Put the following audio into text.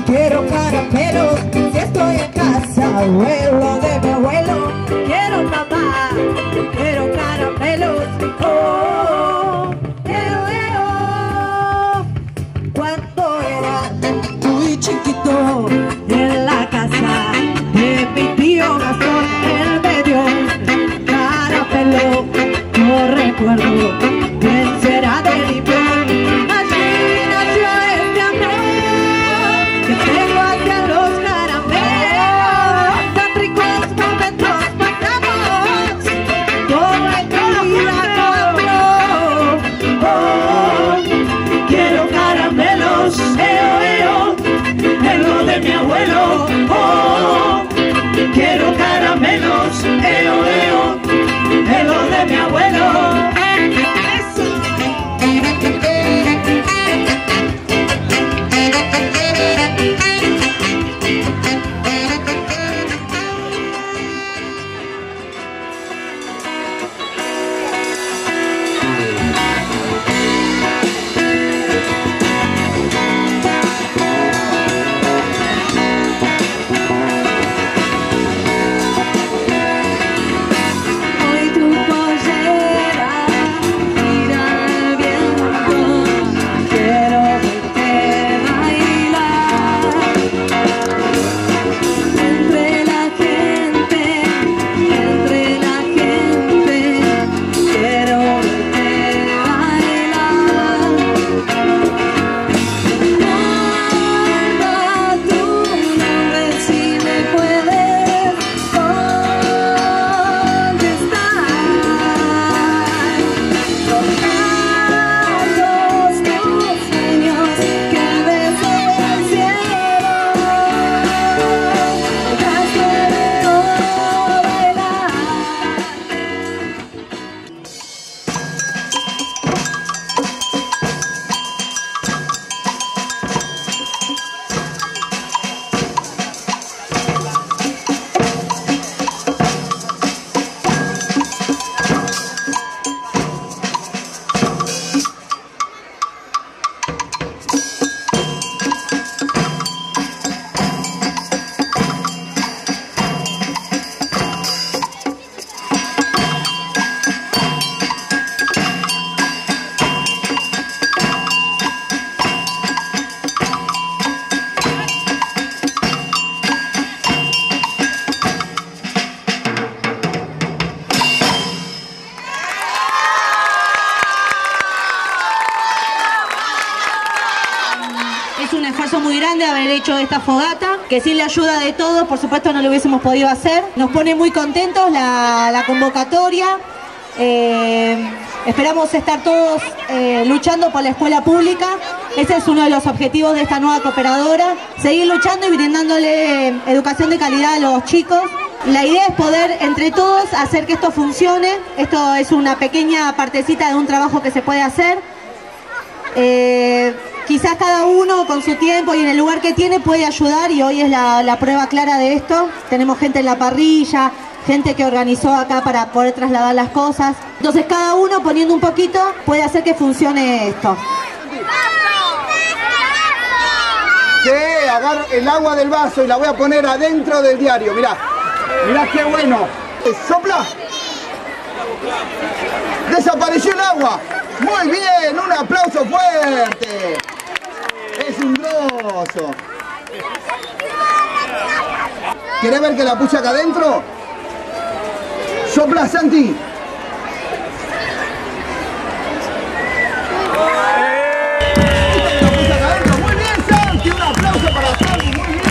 Quiero caramelos, si estoy en casa, abuelo de mi abuelo. Quiero mamá, quiero caramelos, oh, cuando era muy chiquito, en la casa de mi tío Gastón, él me dio caramelo, no recuerdo quién será de mi piel. Mi abuelo, oh, quiero caramelos, es lo de mi abuelo. Es un esfuerzo muy grande haber hecho esta fogata, que sin la ayuda de todos, por supuesto, no lo hubiésemos podido hacer. Nos pone muy contentos la convocatoria. Esperamos estar todos luchando por la escuela pública. Ese es uno de los objetivos de esta nueva cooperadora. Seguir luchando y brindándole educación de calidad a los chicos. La idea es poder entre todos hacer que esto funcione. Esto es una pequeña partecita de un trabajo que se puede hacer. Quizás cada uno con su tiempo y en el lugar que tiene puede ayudar, y hoy es la prueba clara de esto. Tenemos gente en la parrilla, gente que organizó acá para poder trasladar las cosas. Entonces cada uno poniendo un poquito puede hacer que funcione esto. Sí, agarro el agua del vaso y la voy a poner adentro del diario. Mirá, mirá qué bueno. Sopla. Desapareció el agua. Muy bien, un aplauso fuerte. Es un grosso. ¿Querés ver que la puse acá adentro? Sopla, Santi. Muy bien, Santi. Un aplauso para Santi. Muy bien.